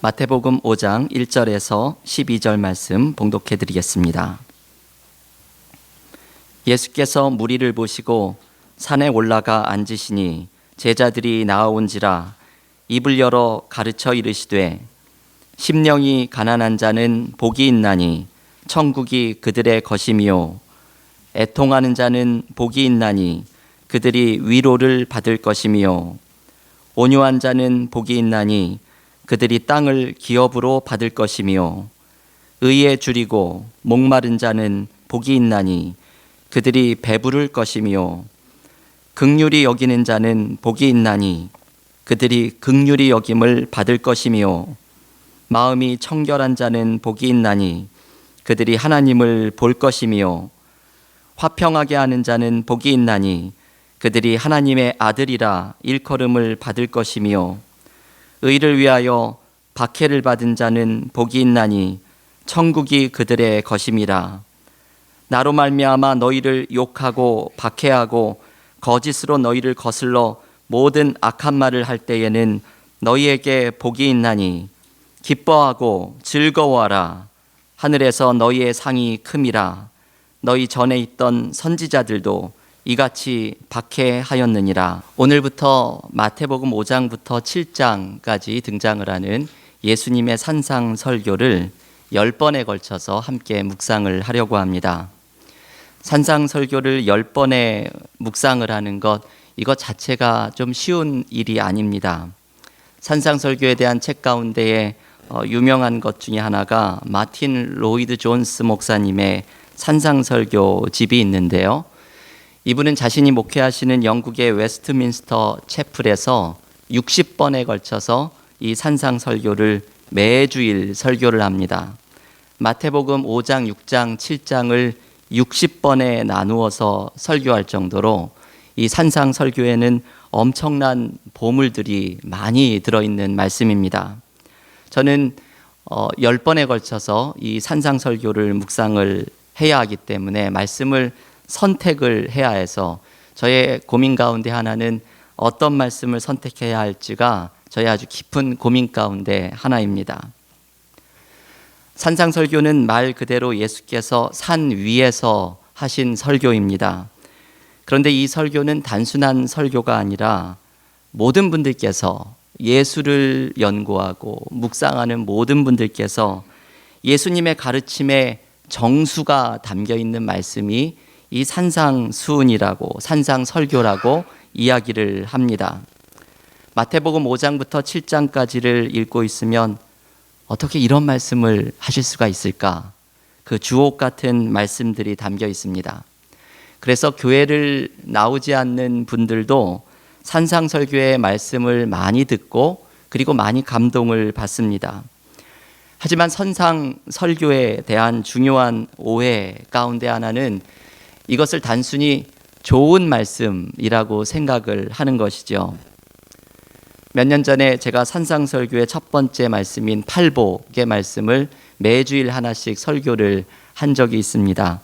마태복음 5장 1절에서 12절 말씀 봉독해 드리겠습니다. 예수께서 무리를 보시고 산에 올라가 앉으시니 제자들이 나아온지라 입을 열어 가르쳐 이르시되 심령이 가난한 자는 복이 있나니 천국이 그들의 것이며 애통하는 자는 복이 있나니 그들이 위로를 받을 것이며 온유한 자는 복이 있나니 그들이 땅을 기업으로 받을 것이며 의에 줄이고 목마른 자는 복이 있나니 그들이 배부를 것이며 긍휼히 여기는 자는 복이 있나니 그들이 긍휼히 여김을 받을 것이며 마음이 청결한 자는 복이 있나니 그들이 하나님을 볼 것이며 화평하게 하는 자는 복이 있나니 그들이 하나님의 아들이라 일컬음을 받을 것이며 의를 위하여 박해를 받은 자는 복이 있나니 천국이 그들의 것임이라. 나로 말미암아 너희를 욕하고 박해하고 거짓으로 너희를 거슬러 모든 악한 말을 할 때에는 너희에게 복이 있나니 기뻐하고 즐거워하라. 하늘에서 너희의 상이 큼이라. 너희 전에 있던 선지자들도 이같이 박해하였느니라. 오늘부터 마태복음 5장부터 7장까지 등장을 하는 예수님의 산상 설교를 10번에 걸쳐서 함께 묵상을 하려고 합니다. 산상 설교를 10번에 묵상을 하는 것, 이것 자체가 좀 쉬운 일이 아닙니다. 산상 설교에 대한 책 가운데에 유명한 것 중에 하나가 마틴 로이드 존스 목사님의 산상 설교 집이 있는데요. 이분은 자신이 목회하시는 영국의 웨스트민스터 채플에서 60번에 걸쳐서 이 산상 설교를 매주일 설교를 합니다. 마태복음 5장, 6장, 7장을 60번에 나누어서 설교할 정도로 이 산상 설교에는 엄청난 보물들이 많이 들어있는 말씀입니다. 저는 10번에 걸쳐서 이 산상 설교를 묵상을 해야 하기 때문에 말씀을 선택을 해야 해서 저의 고민 가운데 하나는 어떤 말씀을 선택해야 할지가 저의 아주 깊은 고민 가운데 하나입니다. 산상 설교는 말 그대로 예수께서 산 위에서 하신 설교입니다. 그런데 이 설교는 단순한 설교가 아니라 모든 분들께서 예수를 연구하고 묵상하는 모든 분들께서 예수님의 가르침에 정수가 담겨 있는 말씀이 이 산상수훈이라고 산상설교라고 이야기를 합니다. 마태복음 5장부터 7장까지를 읽고 있으면 어떻게 이런 말씀을 하실 수가 있을까? 그 주옥 같은 말씀들이 담겨 있습니다. 그래서 교회를 나오지 않는 분들도 산상설교의 말씀을 많이 듣고 그리고 많이 감동을 받습니다. 하지만 산상설교에 대한 중요한 오해 가운데 하나는 이것을 단순히 좋은 말씀이라고 생각을 하는 것이죠. 몇 년 전에 제가 산상설교의 첫 번째 말씀인 팔복의 말씀을 매주일 하나씩 설교를 한 적이 있습니다.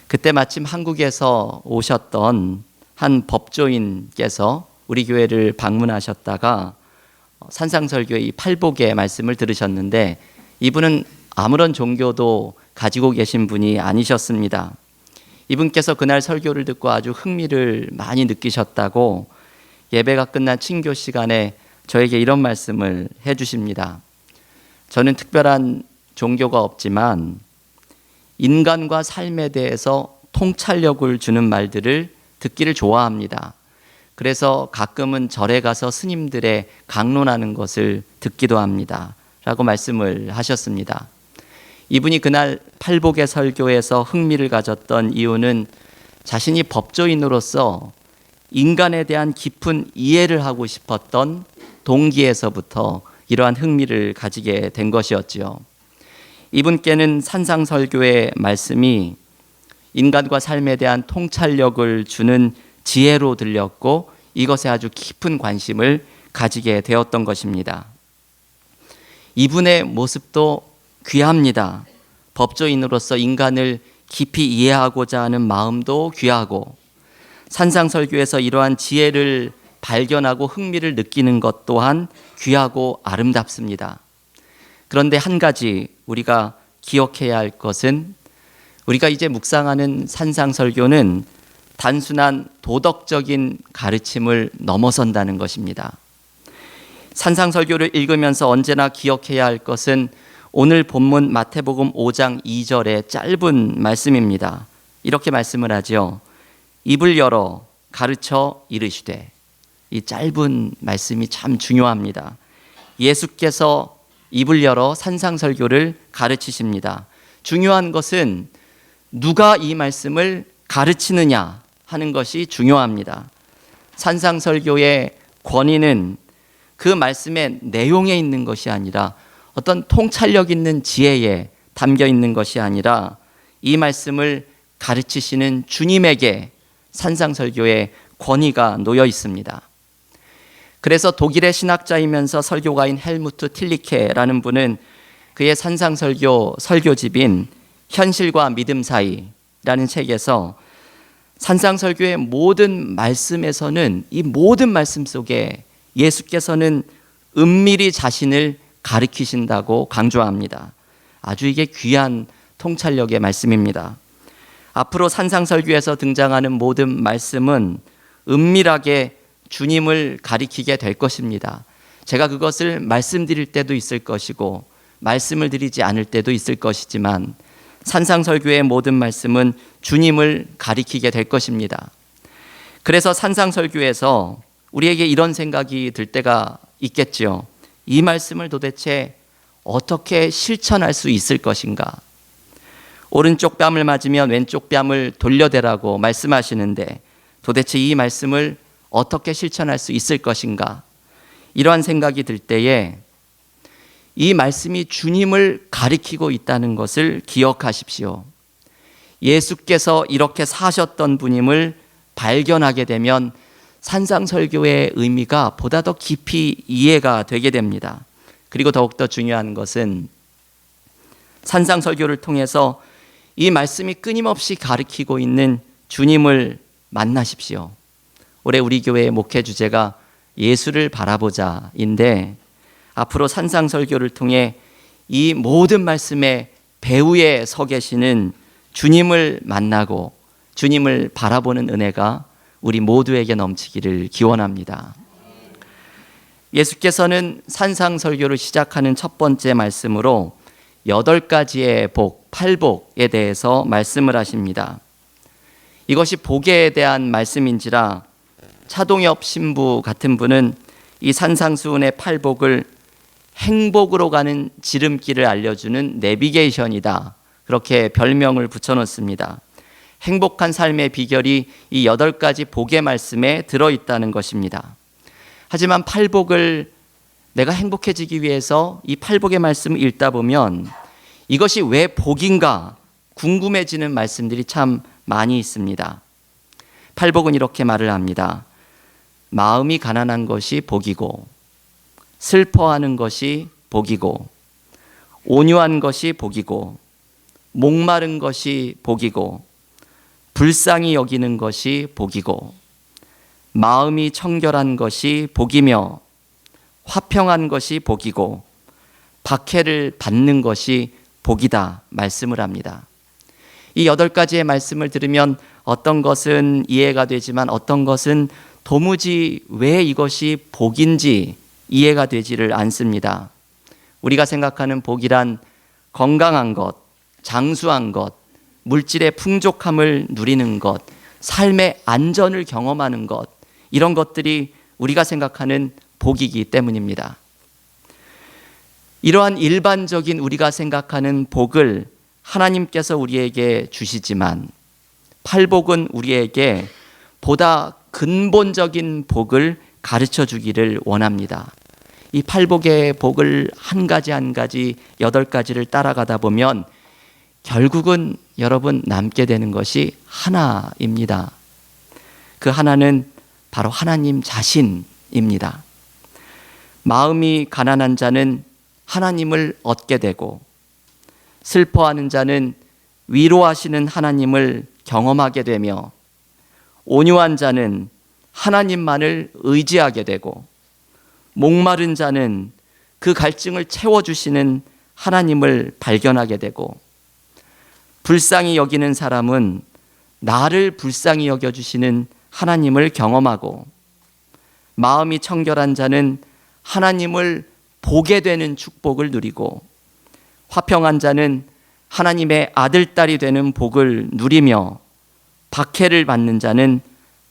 그때 마침 한국에서 오셨던 한 법조인께서 우리 교회를 방문하셨다가 산상설교의 이 팔복의 말씀을 들으셨는데 이분은 아무런 종교도 가지고 계신 분이 아니셨습니다. 이분께서 그날 설교를 듣고 아주 흥미를 많이 느끼셨다고 예배가 끝난 친교 시간에 저에게 이런 말씀을 해주십니다. 저는 특별한 종교가 없지만 인간과 삶에 대해서 통찰력을 주는 말들을 듣기를 좋아합니다. 그래서 가끔은 절에 가서 스님들의 강론하는 것을 듣기도 합니다. 라고 말씀을 하셨습니다. 이분이 그날 팔복의 설교에서 흥미를 가졌던 이유는 자신이 법조인으로서 인간에 대한 깊은 이해를 하고 싶었던 동기에서부터 이러한 흥미를 가지게 된 것이었지요. 이분께는 산상설교의 말씀이 인간과 삶에 대한 통찰력을 주는 지혜로 들렸고 이것에 아주 깊은 관심을 가지게 되었던 것입니다. 이분의 모습도 귀합니다. 법조인으로서 인간을 깊이 이해하고자 하는 마음도 귀하고 산상설교에서 이러한 지혜를 발견하고 흥미를 느끼는 것 또한 귀하고 아름답습니다. 그런데 한 가지 우리가 기억해야 할 것은 우리가 이제 묵상하는 산상설교는 단순한 도덕적인 가르침을 넘어선다는 것입니다. 산상설교를 읽으면서 언제나 기억해야 할 것은 오늘 본문 마태복음 5장 2절의 짧은 말씀입니다. 이렇게 말씀을 하죠. 입을 열어 가르쳐 이르시되. 이 짧은 말씀이 참 중요합니다. 예수께서 입을 열어 산상설교를 가르치십니다. 중요한 것은 누가 이 말씀을 가르치느냐 하는 것이 중요합니다. 산상설교의 권위는 그 말씀의 내용에 있는 것이 아니라 어떤 통찰력 있는 지혜에 담겨 있는 것이 아니라 이 말씀을 가르치시는 주님에게 산상설교의 권위가 놓여 있습니다. 그래서 독일의 신학자이면서 설교가인 헬무트 틸리케라는 분은 그의 산상설교 설교집인 현실과 믿음 사이라는 책에서 산상설교의 모든 말씀에서는 이 모든 말씀 속에 예수께서는 은밀히 자신을 가르치신다고 강조합니다. 아주 이게 귀한 통찰력의 말씀입니다. 앞으로 산상설교에서 등장하는 모든 말씀은 은밀하게 주님을 가리키게 될 것입니다. 제가 그것을 말씀드릴 때도 있을 것이고 말씀을 드리지 않을 때도 있을 것이지만 산상설교의 모든 말씀은 주님을 가리키게 될 것입니다. 그래서 산상설교에서 우리에게 이런 생각이 들 때가 있겠지요. 이 말씀을 도대체 어떻게 실천할 수 있을 것인가? 오른쪽 뺨을 맞으면 왼쪽 뺨을 돌려대라고 말씀하시는데 도대체 이 말씀을 어떻게 실천할 수 있을 것인가? 이러한 생각이 들 때에 이 말씀이 주님을 가리키고 있다는 것을 기억하십시오. 예수께서 이렇게 사셨던 분임을 발견하게 되면 산상설교의 의미가 보다 더 깊이 이해가 되게 됩니다. 그리고 더욱더 중요한 것은 산상설교를 통해서 이 말씀이 끊임없이 가리키고 있는 주님을 만나십시오. 올해 우리 교회의 목회 주제가 예수를 바라보자인데 앞으로 산상설교를 통해 이 모든 말씀의 배후에 서 계시는 주님을 만나고 주님을 바라보는 은혜가 우리 모두에게 넘치기를 기원합니다. 예수께서는 산상설교를 시작하는 첫 번째 말씀으로 8가지의 복, 8복에 대해서 말씀을 하십니다. 이것이 복에 대한 말씀인지라 차동엽 신부 같은 분은 이 산상수훈의 8복을 행복으로 가는 지름길을 알려주는 내비게이션이다. 그렇게 별명을 붙여놓습니다. 행복한 삶의 비결이 이 8가지 복의 말씀에 들어있다는 것입니다. 하지만 8복을 내가 행복해지기 위해서 이 8복의 말씀을 읽다 보면 이것이 왜 복인가 궁금해지는 말씀들이 참 많이 있습니다. 8복은 이렇게 말을 합니다. 마음이 가난한 것이 복이고 슬퍼하는 것이 복이고 온유한 것이 복이고 목마른 것이 복이고 불쌍히 여기는 것이 복이고 마음이 청결한 것이 복이며 화평한 것이 복이고 박해를 받는 것이 복이다 말씀을 합니다. 이 8가지의 말씀을 들으면 어떤 것은 이해가 되지만 어떤 것은 도무지 왜 이것이 복인지 이해가 되지를 않습니다. 우리가 생각하는 복이란 건강한 것, 장수한 것, 물질의 풍족함을 누리는 것, 삶의 안전을 경험하는 것, 이런 것들이 우리가 생각하는 복이기 때문입니다. 이러한 일반적인 우리가 생각하는 복을 하나님께서 우리에게 주시지만 8복은 우리에게 보다 근본적인 복을 가르쳐 주기를 원합니다. 이 8복의 복을 한 가지 한 가지 8가지를 따라가다 보면 결국은 여러분 남게 되는 것이 하나입니다. 그 하나는 바로 하나님 자신입니다. 마음이 가난한 자는 하나님을 얻게 되고 슬퍼하는 자는 위로하시는 하나님을 경험하게 되며 온유한 자는 하나님만을 의지하게 되고 목마른 자는 그 갈증을 채워주시는 하나님을 발견하게 되고, 불쌍히 여기는 사람은 나를 불쌍히 여겨주시는 하나님을 경험하고, 마음이 청결한 자는 하나님을 보게 되는 축복을 누리고, 화평한 자는 하나님의 아들, 딸이 되는 복을 누리며, 박해를 받는 자는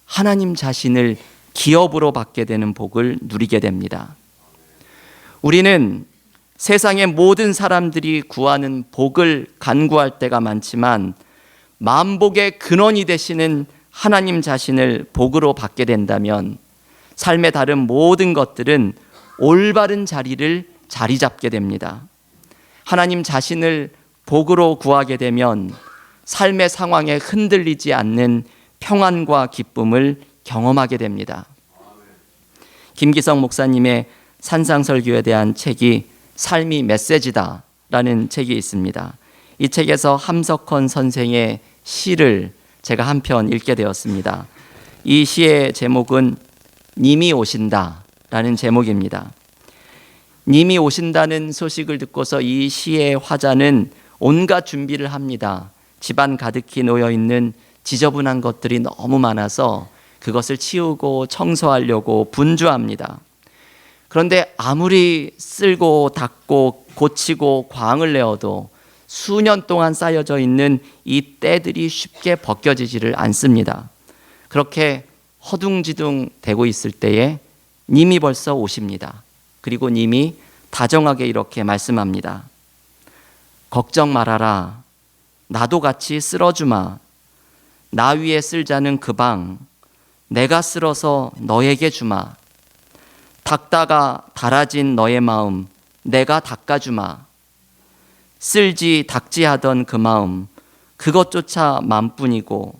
하나님 자신을 기업으로 받게 되는 복을 누리게 됩니다. 우리는 세상의 모든 사람들이 구하는 복을 간구할 때가 많지만, 만복의 근원이 되시는 하나님 자신을 복으로 받게 된다면 삶의 다른 모든 것들은 올바른 자리를 자리 잡게 됩니다. 하나님 자신을 복으로 구하게 되면 삶의 상황에 흔들리지 않는 평안과 기쁨을 경험하게 됩니다. 김기성 목사님의 산상설교에 대한 책이 삶이 메시지다 라는 책이 있습니다. 이 책에서 함석헌 선생의 시를 제가 한 편 읽게 되었습니다. 이 시의 제목은 님이 오신다 라는 제목입니다. 님이 오신다는 소식을 듣고서 이 시의 화자는 온갖 준비를 합니다. 집안 가득히 놓여있는 지저분한 것들이 너무 많아서 그것을 치우고 청소하려고 분주합니다. 그런데 아무리 쓸고 닦고 고치고 광을 내어도 수년 동안 쌓여져 있는 이 때들이 쉽게 벗겨지지를 않습니다. 그렇게 허둥지둥 되고 있을 때에 님이 벌써 오십니다. 그리고 님이 다정하게 이렇게 말씀합니다. 걱정 말아라. 나도 같이 쓸어주마. 나 위에 쓸 자는 그 방 내가 쓸어서 너에게 주마. 닦다가 닳아진 너의 마음 내가 닦아주마. 쓸지 닦지 하던 그 마음 그것조차 맘뿐이고,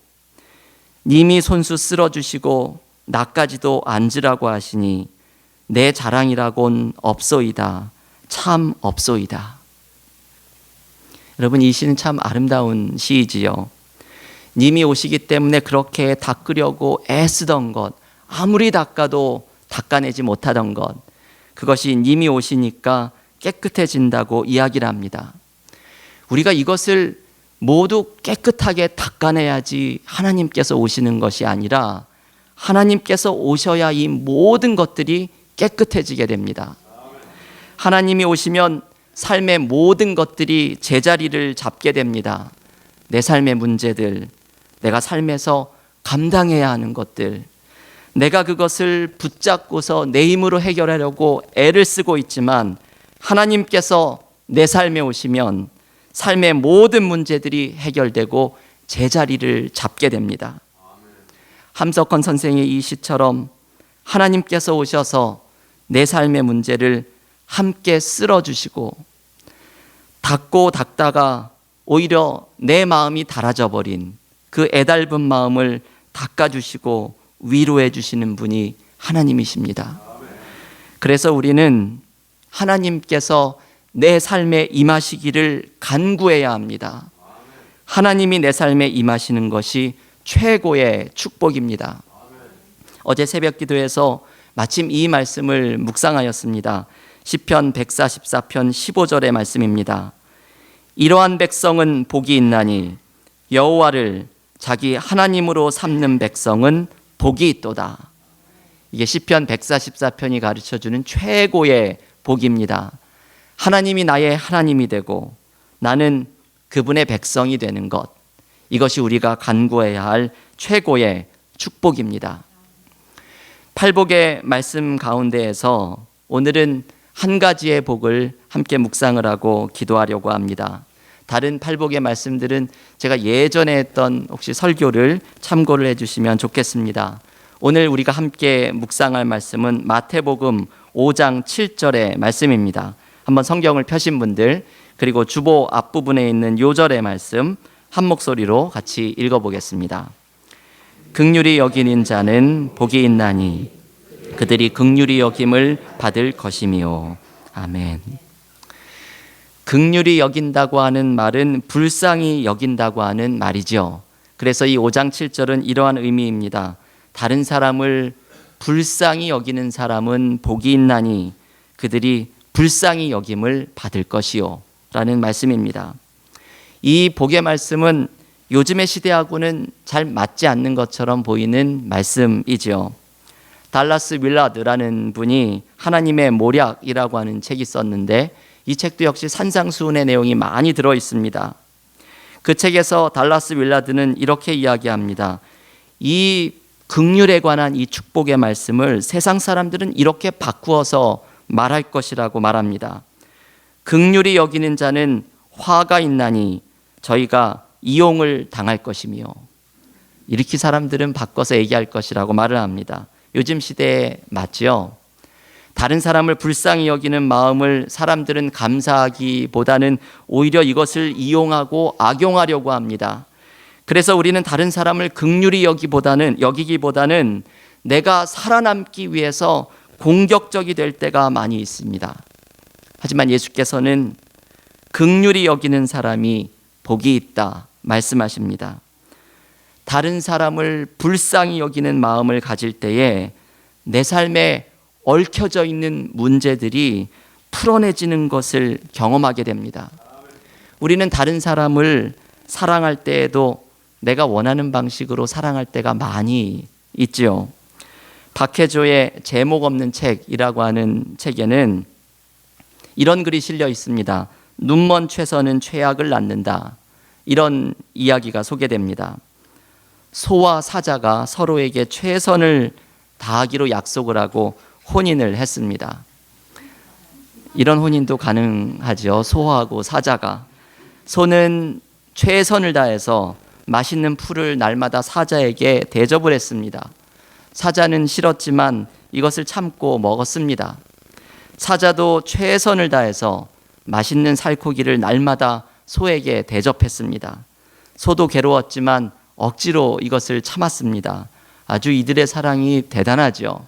님이 손수 쓸어주시고 나까지도 앉으라고 하시니 내 자랑이라곤 없소이다. 참 없소이다. 여러분, 이 시는 참 아름다운 시이지요. 님이 오시기 때문에 그렇게 닦으려고 애쓰던 것, 아무리 닦아도 닦아내지 못하던 것, 그것이 님이 오시니까 깨끗해진다고 이야기를 합니다. 우리가 이것을 모두 깨끗하게 닦아내야지 하나님께서 오시는 것이 아니라 하나님께서 오셔야 이 모든 것들이 깨끗해지게 됩니다. 하나님이 오시면 삶의 모든 것들이 제자리를 잡게 됩니다. 내 삶의 문제들, 내가 삶에서 감당해야 하는 것들, 내가 그것을 붙잡고서 내 힘으로 해결하려고 애를 쓰고 있지만 하나님께서 내 삶에 오시면 삶의 모든 문제들이 해결되고 제자리를 잡게 됩니다. 함석헌 선생의 이 시처럼 하나님께서 오셔서 내 삶의 문제를 함께 쓸어주시고, 닦고 닦다가 오히려 내 마음이 닳아져 버린 그 애달픈 마음을 닦아주시고 위로해 주시는 분이 하나님이십니다. 그래서 우리는 하나님께서 내 삶에 임하시기를 간구해야 합니다. 하나님이 내 삶에 임하시는 것이 최고의 축복입니다. 어제 새벽 기도에서 마침 이 말씀을 묵상하였습니다. 시편 144편 15절의 말씀입니다. 이러한 백성은 복이 있나니 여호와를 자기 하나님으로 삼는 백성은 복이 있도다. 이게 시편 144편이 가르쳐주는 최고의 복입니다. 하나님이 나의 하나님이 되고 나는 그분의 백성이 되는 것, 이것이 우리가 간구해야 할 최고의 축복입니다. 팔복의 말씀 가운데에서 오늘은 한 가지의 복을 함께 묵상을 하고 기도하려고 합니다. 다른 팔복의 말씀들은 제가 예전에 했던 혹시 설교를 참고를 해주시면 좋겠습니다. 오늘 우리가 함께 묵상할 말씀은 마태복음 5장 7절의 말씀입니다. 한번 성경을 펴신 분들, 그리고 주보 앞부분에 있는 요절의 말씀 한 목소리로 같이 읽어보겠습니다. 긍휼히 여기는 자는 복이 있나니 그들이 긍휼히 여김을 받을 것이미요. 아멘. 긍휼히 여긴다고 하는 말은 불쌍히 여긴다고 하는 말이죠. 그래서 이 5장 7절은 이러한 의미입니다. 다른 사람을 불쌍히 여기는 사람은 복이 있나니 그들이 불쌍히 여김을 받을 것이요. 라는 말씀입니다. 이 복의 말씀은 요즘의 시대하고는 잘 맞지 않는 것처럼 보이는 말씀이지요. 달라스 윌라드라는 분이 하나님의 모략이라고 하는 책이 썼는데 이 책도 역시 산상수훈의 내용이 많이 들어 있습니다. 그 책에서 달라스 윌라드는 이렇게 이야기합니다. 이 긍휼에 관한 이 축복의 말씀을 세상 사람들은 이렇게 바꾸어서 말할 것이라고 말합니다. 긍휼히 여기는 자는 화가 있나니 저희가 이용을 당할 것이며, 이렇게 사람들은 바꿔서 얘기할 것이라고 말을 합니다. 요즘 시대에 맞죠? 다른 사람을 불쌍히 여기는 마음을 사람들은 감사하기보다는 오히려 이것을 이용하고 악용하려고 합니다. 그래서 우리는 다른 사람을 긍휼히 여기기보다는 내가 살아남기 위해서 공격적이 될 때가 많이 있습니다. 하지만 예수께서는 긍휼히 여기는 사람이 복이 있다 말씀하십니다. 다른 사람을 불쌍히 여기는 마음을 가질 때에 내 삶에 얽혀져 있는 문제들이 풀어내지는 것을 경험하게 됩니다. 우리는 다른 사람을 사랑할 때에도 내가 원하는 방식으로 사랑할 때가 많이 있지요. 박혜조의 제목 없는 책이라고 하는 책에는 이런 글이 실려 있습니다. 눈먼 최선은 최악을 낳는다. 이런 이야기가 소개됩니다. 소와 사자가 서로에게 최선을 다하기로 약속을 하고 혼인을 했습니다. 이런 혼인도 가능하죠. 소하고 사자가. 소는 최선을 다해서 맛있는 풀을 날마다 사자에게 대접을 했습니다. 사자는 싫었지만 이것을 참고 먹었습니다. 사자도 최선을 다해서 맛있는 살코기를 날마다 소에게 대접했습니다. 소도 괴로웠지만 억지로 이것을 참았습니다. 아주 이들의 사랑이 대단하죠.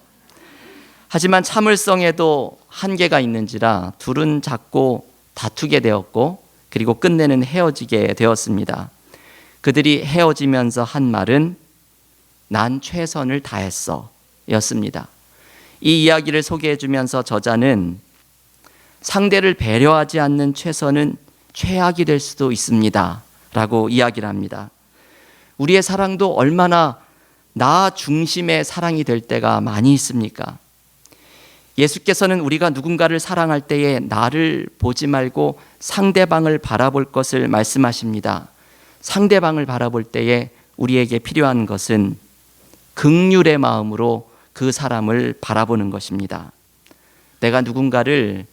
하지만 참을성에도 한계가 있는지라 둘은 자꾸 다투게 되었고 그리고 끝내는 헤어지게 되었습니다. 그들이 헤어지면서 한 말은 난 최선을 다했어 였습니다. 이 이야기를 소개해 주면서 저자는 상대를 배려하지 않는 최선은 최악이 될 수도 있습니다 라고 이야기를 합니다. 우리의 사랑도 얼마나 나 중심의 사랑이 될 때가 많이 있습니까? 예수께서는 우리가 누군가를 사랑할 때에 나를 보지 말고 상대방을 바라볼 것을 말씀하십니다. 상대방을 바라볼 때에 우리에게 필요한 것은 긍휼의 마음으로 그 사람을 바라보는 것입니다. 내가 누군가를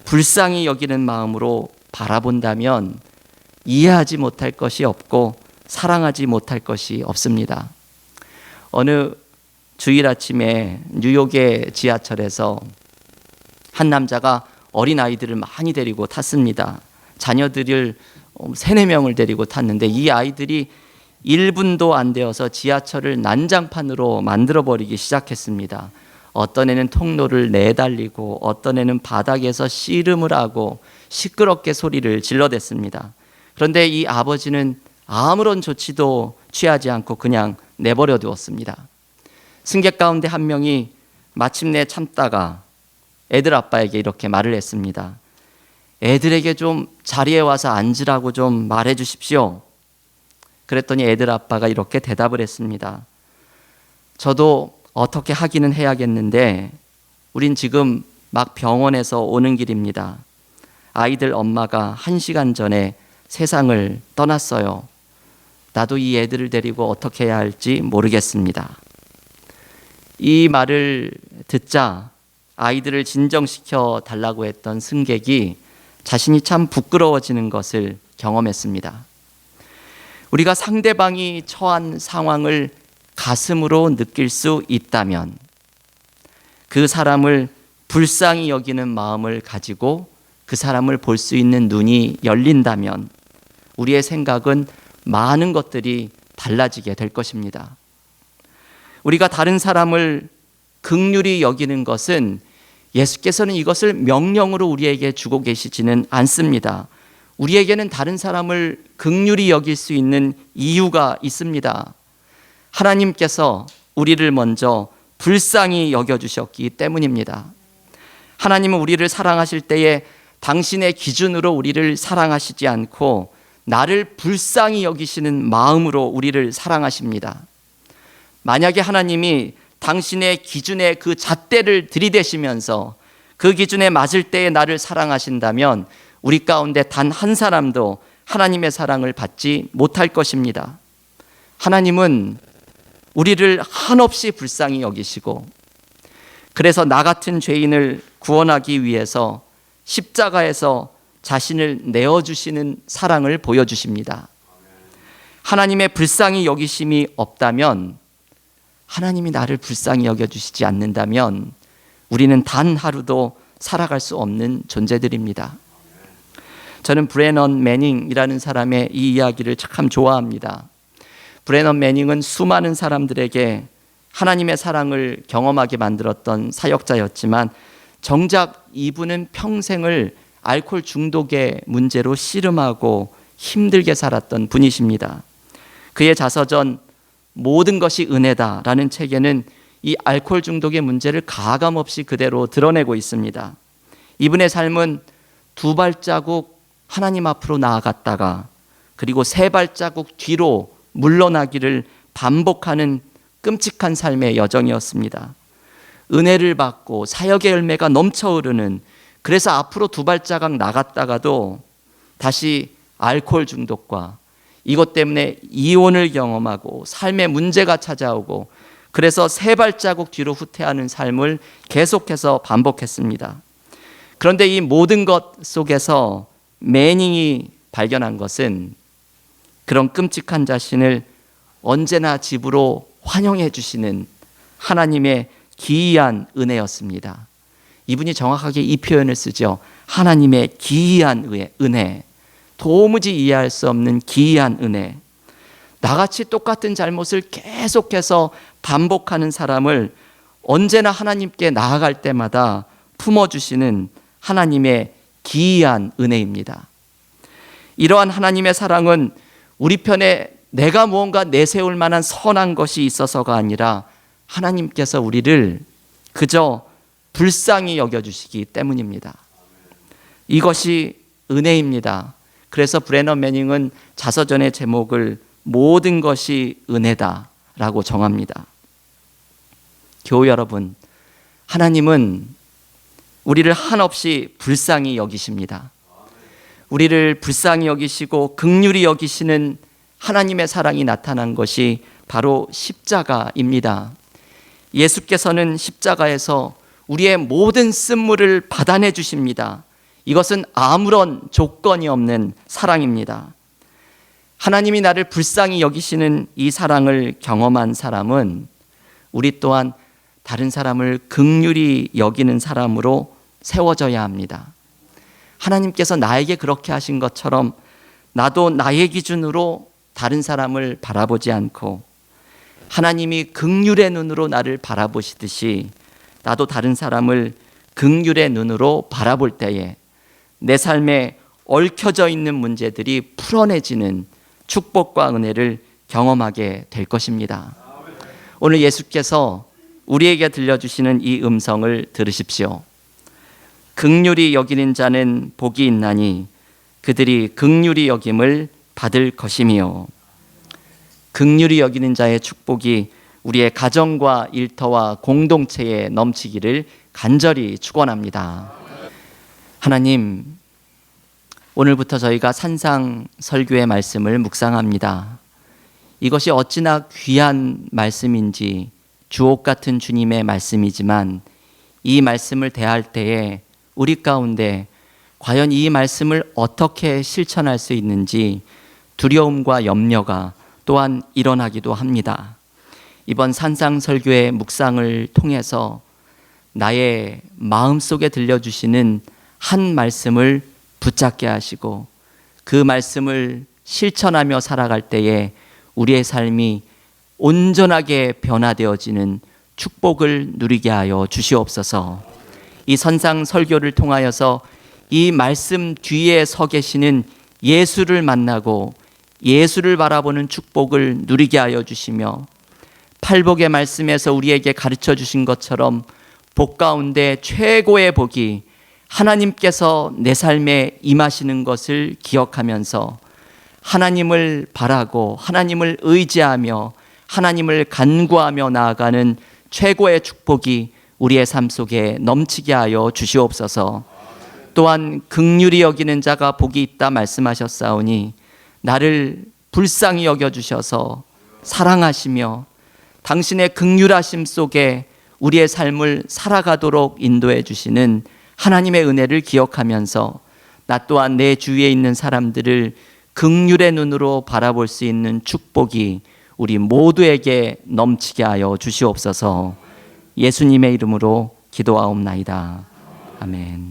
불쌍히 여기는 마음으로 바라본다면 이해하지 못할 것이 없고 사랑하지 못할 것이 없습니다. 어느 주일 아침에 뉴욕의 지하철에서 한 남자가 어린 아이들을 많이 데리고 탔습니다. 자녀들을 3-4명을 데리고 탔는데 이 아이들이 1분도 안 되어서 지하철을 난장판으로 만들어버리기 시작했습니다. 어떤 애는 통로를 내달리고 어떤 애는 바닥에서 씨름을 하고 시끄럽게 소리를 질러댔습니다. 그런데 이 아버지는 아무런 조치도 취하지 않고 그냥 내버려 두었습니다. 승객 가운데 한 명이 마침내 참다가 애들 아빠에게 이렇게 말을 했습니다. 애들에게 좀 자리에 와서 앉으라고 좀 말해 주십시오. 그랬더니 애들 아빠가 이렇게 대답을 했습니다. 저도 어떻게 하기는 해야겠는데 우린 지금 막 병원에서 오는 길입니다. 아이들 엄마가 1시간 전에 세상을 떠났어요. 나도 이 애들을 데리고 어떻게 해야 할지 모르겠습니다. 이 말을 듣자 아이들을 진정시켜 달라고 했던 승객이 자신이 참 부끄러워지는 것을 경험했습니다. 우리가 상대방이 처한 상황을 가슴으로 느낄 수 있다면 그 사람을 불쌍히 여기는 마음을 가지고 그 사람을 볼 수 있는 눈이 열린다면 우리의 생각은 많은 것들이 달라지게 될 것입니다. 우리가 다른 사람을 긍휼히 여기는 것은 예수께서는 이것을 명령으로 우리에게 주고 계시지는 않습니다. 우리에게는 다른 사람을 긍휼히 여길 수 있는 이유가 있습니다. 하나님께서 우리를 먼저 불쌍히 여겨주셨기 때문입니다. 하나님은 우리를 사랑하실 때에 당신의 기준으로 우리를 사랑하시지 않고 나를 불쌍히 여기시는 마음으로 우리를 사랑하십니다. 만약에 하나님이 당신의 기준에 그 잣대를 들이대시면서 그 기준에 맞을 때에 나를 사랑하신다면 우리 가운데 단 한 사람도 하나님의 사랑을 받지 못할 것입니다. 하나님은 우리를 한없이 불쌍히 여기시고 그래서 나 같은 죄인을 구원하기 위해서 십자가에서 자신을 내어주시는 사랑을 보여주십니다. 하나님의 불쌍히 여기심이 없다면, 하나님이 나를 불쌍히 여겨주시지 않는다면 우리는 단 하루도 살아갈 수 없는 존재들입니다. 저는 브래넌 매닝이라는 사람의 이 이야기를 참 좋아합니다. 브래넌 매닝은 수많은 사람들에게 하나님의 사랑을 경험하게 만들었던 사역자였지만 정작 이분은 평생을 알코올 중독의 문제로 씨름하고 힘들게 살았던 분이십니다. 그의 자서전 모든 것이 은혜다라는 책에는 이 알코올 중독의 문제를 가감없이 그대로 드러내고 있습니다. 이분의 삶은 2발자국 하나님 앞으로 나아갔다가 그리고 3발자국 뒤로 물러나기를 반복하는 끔찍한 삶의 여정이었습니다. 은혜를 받고 사역의 열매가 넘쳐 흐르는, 그래서 앞으로 2발자국 나갔다가도 다시 알코올 중독과 이것 때문에 이혼을 경험하고 삶의 문제가 찾아오고 그래서 3발자국 뒤로 후퇴하는 삶을 계속해서 반복했습니다. 그런데 이 모든 것 속에서 매닝이 발견한 것은 그런 끔찍한 자신을 언제나 집으로 환영해 주시는 하나님의 기이한 은혜였습니다. 이분이 정확하게 이 표현을 쓰죠. 하나님의 기이한 은혜, 도무지 이해할 수 없는 기이한 은혜. 나같이 똑같은 잘못을 계속해서 반복하는 사람을 언제나 하나님께 나아갈 때마다 품어주시는 하나님의 기이한 은혜입니다. 이러한 하나님의 사랑은 우리 편에 내가 무언가 내세울 만한 선한 것이 있어서가 아니라 하나님께서 우리를 그저 불쌍히 여겨주시기 때문입니다. 이것이 은혜입니다. 그래서 브래넌 매닝은 자서전의 제목을 모든 것이 은혜다라고 정합니다. 교우 여러분, 하나님은 우리를 한없이 불쌍히 여기십니다. 우리를 불쌍히 여기시고 긍휼히 여기시는 하나님의 사랑이 나타난 것이 바로 십자가입니다. 예수께서는 십자가에서 우리의 모든 쓴물을 받아내 주십니다. 이것은 아무런 조건이 없는 사랑입니다. 하나님이 나를 불쌍히 여기시는 이 사랑을 경험한 사람은 우리 또한 다른 사람을 긍휼히 여기는 사람으로 세워져야 합니다. 하나님께서 나에게 그렇게 하신 것처럼 나도 나의 기준으로 다른 사람을 바라보지 않고 하나님이 긍휼의 눈으로 나를 바라보시듯이 나도 다른 사람을 긍휼의 눈으로 바라볼 때에 내 삶에 얽혀져 있는 문제들이 풀어내지는 축복과 은혜를 경험하게 될 것입니다. 오늘 예수께서 우리에게 들려주시는 이 음성을 들으십시오. 긍휼히 여기는 자는 복이 있나니 그들이 긍휼히 여김을 받을 것이며. 긍휼히 여기는 자의 축복이 우리의 가정과 일터와 공동체에 넘치기를 간절히 축원합니다. 하나님, 오늘부터 저희가 산상설교의 말씀을 묵상합니다. 이것이 어찌나 귀한 말씀인지 주옥 같은 주님의 말씀이지만 이 말씀을 대할 때에 우리 가운데 과연 이 말씀을 어떻게 실천할 수 있는지 두려움과 염려가 또한 일어나기도 합니다. 이번 산상설교의 묵상을 통해서 나의 마음속에 들려주시는 한 말씀을 붙잡게 하시고 그 말씀을 실천하며 살아갈 때에 우리의 삶이 온전하게 변화되어지는 축복을 누리게 하여 주시옵소서. 이 산상설교를 통하여서 이 말씀 뒤에 서 계시는 예수를 만나고 예수를 바라보는 축복을 누리게 하여 주시며 팔복의 말씀에서 우리에게 가르쳐 주신 것처럼 복 가운데 최고의 복이 하나님께서 내 삶에 임하시는 것을 기억하면서 하나님을 바라고 하나님을 의지하며 하나님을 간구하며 나아가는 최고의 축복이 우리의 삶 속에 넘치게 하여 주시옵소서. 또한 긍휼히 여기는 자가 복이 있다 말씀하셨사오니 나를 불쌍히 여겨주셔서 사랑하시며 당신의 긍휼하심 속에 우리의 삶을 살아가도록 인도해 주시는 하나님의 은혜를 기억하면서 나 또한 내 주위에 있는 사람들을 긍휼의 눈으로 바라볼 수 있는 축복이 우리 모두에게 넘치게 하여 주시옵소서. 예수님의 이름으로 기도하옵나이다. 아멘.